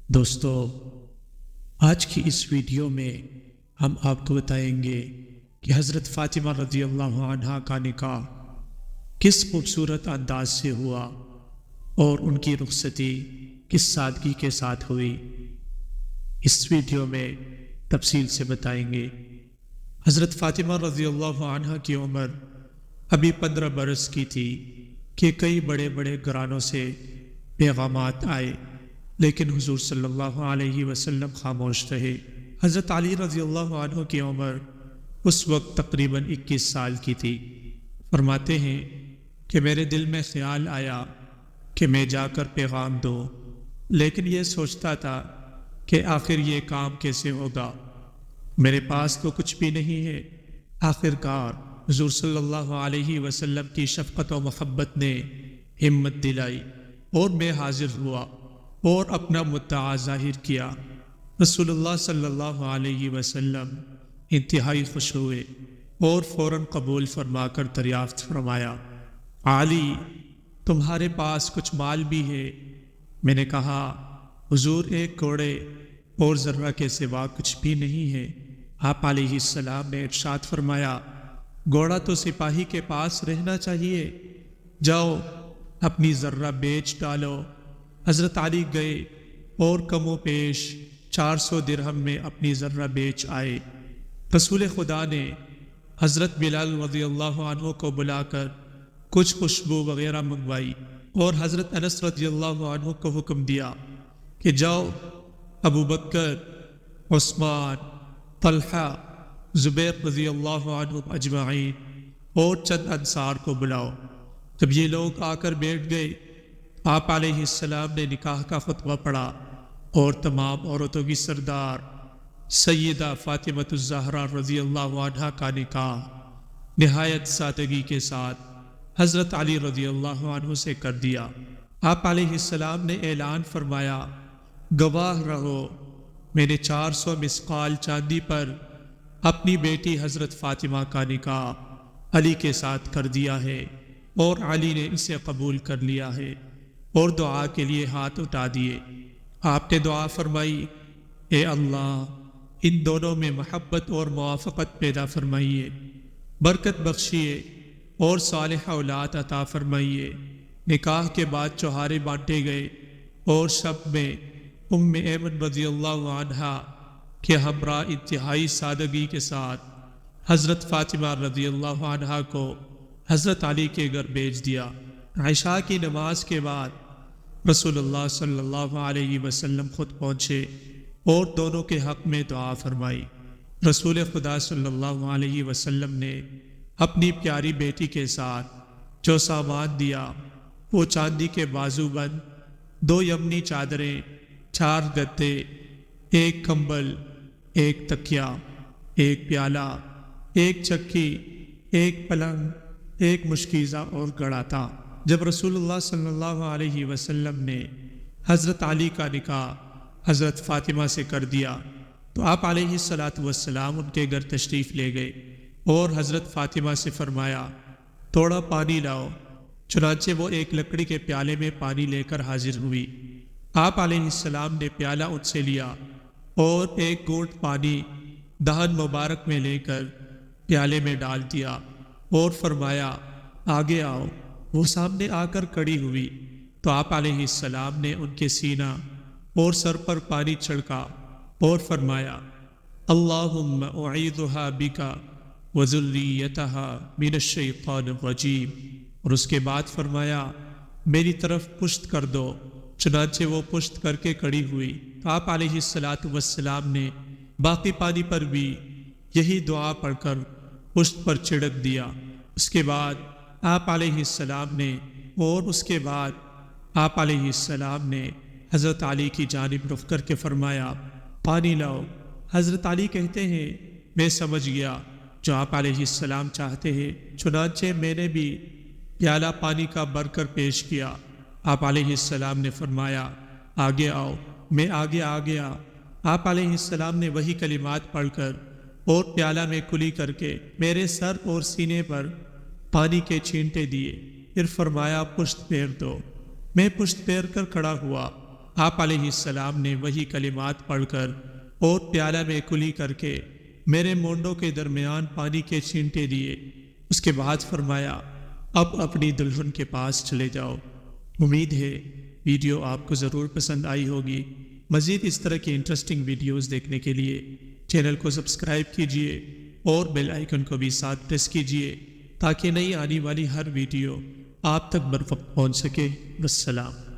دوستو، آج کی اس ویڈیو میں ہم آپ کو بتائیں گے کہ حضرت فاطمہ رضی اللہ عنہا کا نکاح کس خوبصورت انداز سے ہوا اور ان کی رخصتی کس سادگی کے ساتھ ہوئی۔ اس ویڈیو میں تفصیل سے بتائیں گے۔ حضرت فاطمہ رضی اللہ عنہا کی عمر ابھی 15 برس کی تھی کہ کئی بڑے بڑے گھرانوں سے پیغامات آئے، لیکن حضور صلی اللہ علیہ وسلم خاموش رہے۔ حضرت علی رضی اللہ عنہ کی عمر اس وقت تقریباً 21 سال کی تھی۔ فرماتے ہیں کہ میرے دل میں خیال آیا کہ میں جا کر پیغام دوں، لیکن یہ سوچتا تھا کہ آخر یہ کام کیسے ہوگا، میرے پاس تو کچھ بھی نہیں ہے۔ آخر کار حضور صلی اللہ علیہ وسلم کی شفقت و محبت نے ہمت دلائی اور میں حاضر ہوا اور اپنا مدعا ظاہر کیا۔ رسول اللہ صلی اللہ علیہ وسلم انتہائی خوش ہوئے اور فوراً قبول فرما کر دریافت فرمایا، علی تمہارے پاس کچھ مال بھی ہے؟ میں نے کہا، حضور ایک گھوڑے اور ذرہ کے سوا کچھ بھی نہیں ہے۔ آپ علیہ السلام نے ارشاد فرمایا، گھوڑا تو سپاہی کے پاس رہنا چاہیے، جاؤ اپنی ذرہ بیچ ڈالو۔ حضرت علی گئے اور کم و بیش 400 درہم میں اپنی ذرہ بیچ آئے۔ رسول خدا نے حضرت بلال رضی اللہ عنہ کو بلا کر کچھ خوشبو وغیرہ منگوائی اور حضرت انس رضی اللہ عنہ کو حکم دیا کہ جاؤ ابو بکر، عثمان، طلحہ، زبیر رضی اللہ عنہ اجمعین اور چند انصار کو بلاؤ۔ جب یہ لوگ آ کر بیٹھ گئے، آپ علیہ السلام نے نکاح کا خطبہ پڑھا اور تمام عورتوں کی سردار سیدہ فاطمہ الزہرا رضی اللہ عنہا کا نکاح نہایت سادگی کے ساتھ حضرت علی رضی اللہ عنہ سے کر دیا۔ آپ علیہ السلام نے اعلان فرمایا، گواہ رہو، میں نے 400 مسقال چاندی پر اپنی بیٹی حضرت فاطمہ کا نکاح علی کے ساتھ کر دیا ہے اور علی نے اسے قبول کر لیا ہے، اور دعا کے لیے ہاتھ اٹھا دیے۔ آپ نے دعا فرمائی، اے اللہ ان دونوں میں محبت اور موافقت پیدا فرمائیے، برکت بخشیے اور صالح اولاد عطا فرمائیے۔ نکاح کے بعد چوہارے بانٹے گئے اور شب میں ام ایمن رضی اللہ عنہا کے ہمراہ انتہائی سادگی کے ساتھ حضرت فاطمہ رضی اللہ عنہا کو حضرت علی کے گھر بھیج دیا۔ عشاء کی نماز کے بعد رسول اللہ صلی اللہ علیہ وسلم خود پہنچے اور دونوں کے حق میں دعا فرمائی۔ رسول خدا صلی اللہ علیہ وسلم نے اپنی پیاری بیٹی کے ساتھ جو سامان دیا وہ چاندی کے بازو بند، 2 یمنی چادریں، 4 گدے، 1 کمبل، 1 تکیا، 1 پیالہ، 1 چکی، 1 پلنگ، 1 مشکیزہ اور گڑا تھا۔ جب رسول اللہ صلی اللہ علیہ وسلم نے حضرت علی کا نکاح حضرت فاطمہ سے کر دیا تو آپ علیہ السلام ان کے گھر تشریف لے گئے اور حضرت فاطمہ سے فرمایا، تھوڑا پانی لاؤ۔ چنانچہ وہ ایک لکڑی کے پیالے میں پانی لے کر حاضر ہوئی۔ آپ علیہ السلام نے پیالہ ان سے لیا اور 1 گھونٹ پانی دہن مبارک میں لے کر پیالے میں ڈال دیا اور فرمایا، آگے آؤ۔ وہ سامنے آ کر کھڑی ہوئی تو آپ علیہ السلام نے ان کے سینہ اور سر پر پانی چھڑکا اور فرمایا، اللہم اعیذھا بک وذریتھا من الشیطان الرجیم، اور اس کے بعد فرمایا، میری طرف پشت کر دو۔ چنانچہ وہ پشت کر کے کھڑی ہوئی تو آپ علیہ السلام نے باقی پانی پر بھی یہی دعا پڑھ کر پشت پر چھڑک دیا۔ اس کے بعد آپ علیہ السلام نے حضرت علی کی جانب رخ کر کے فرمایا، پانی لاؤ۔ حضرت علی کہتے ہیں، میں سمجھ گیا جو آپ علیہ السلام چاہتے ہیں، چنانچہ میں نے بھی پیالہ پانی کا بھر کر پیش کیا۔ آپ علیہ السلام نے فرمایا، آگے آؤ۔ میں آگے آ گیا۔ آپ علیہ السلام نے وہی کلمات پڑھ کر اور پیالہ میں کلی کر کے میرے سر اور سینے پر پانی کے چھینٹے دیے، پھر فرمایا، پشت پھیر دو۔ میں پشت پھیر کر کھڑا ہوا۔ آپ علیہ السلام نے وہی کلمات پڑھ کر اور پیالہ میں کلی کر کے میرے مونڈوں کے درمیان پانی کے چھینٹے دیے۔ اس کے بعد فرمایا اب اپنی دلہن کے پاس چلے جاؤ۔ امید ہے ویڈیو آپ کو ضرور پسند آئی ہوگی۔ مزید اس طرح کی انٹرسٹنگ ویڈیوز دیکھنے کے لیے چینل کو سبسکرائب کیجیے اور بیل آئیکن کو بھی ساتھ پریس کیجیے تاکہ نئی آنے والی ہر ویڈیو آپ تک بروقت پہنچ سکے۔ والسلام۔